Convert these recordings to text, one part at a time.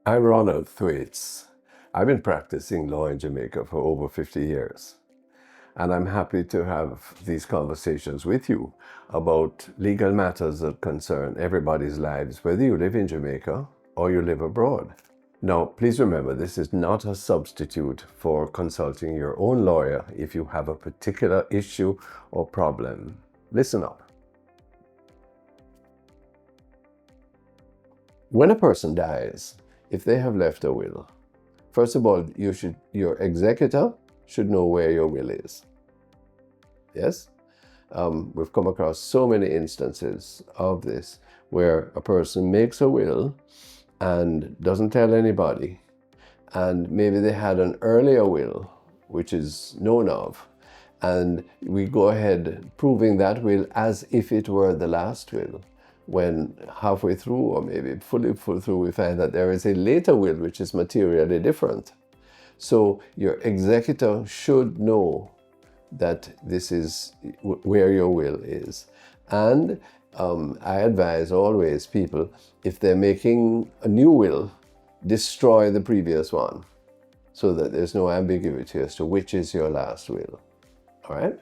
I'm Ronald Thwaites. I've been practicing law in Jamaica for over 50 years. And I'm happy to have these conversations with you about legal matters that concern everybody's lives, whether you live in Jamaica or you live abroad. Now, please remember, this is not a substitute for consulting your own lawyer if you have a particular issue or problem. Listen up. When a person dies, if they have left a will, first of all, your executor should know where your will is. Yes? We've come across so many instances of this where a person makes a will and doesn't tell anybody, and maybe they had an earlier will which is known of, and we go ahead proving that will as if it were the last will, when halfway through or maybe fully through we find that there is a later will which is materially different. So your executor should know that this is where your will is. And I advise always people, if they're making a new will, destroy the previous one so that there's no ambiguity as to which is your last will. All right?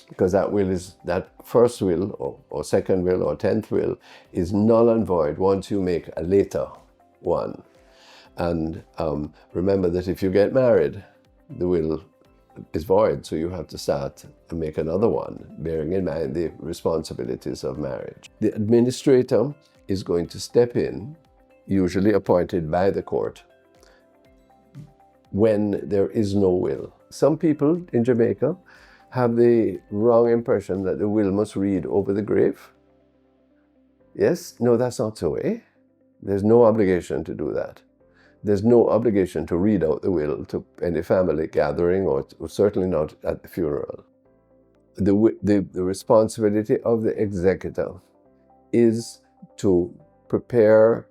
Because that first will or second will or 10th will is null and void once you make a later one. And remember that if you get married, the will is void, so you have to start and make another one, bearing in mind the responsibilities of marriage. The administrator is going to step in, usually appointed by the court, when there is no will. Some people in Jamaica have the wrong impression that the will must read over the grave. Yes? No, that's not so, eh? There's no obligation to do that. There's no obligation to read out the will to any family gathering, or certainly not at the funeral. The responsibility of the executor is to prepare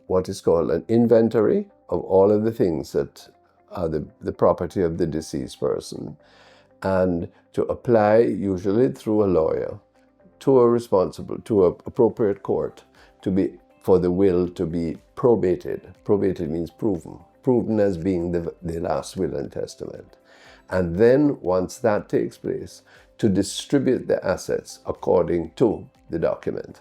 what is called an inventory of all of the things that are the property of the deceased person, and to apply, usually through a lawyer, to an appropriate court for the will to be probated. Probated means proven as being the last will and testament. And then once that takes place, to distribute the assets according to the document.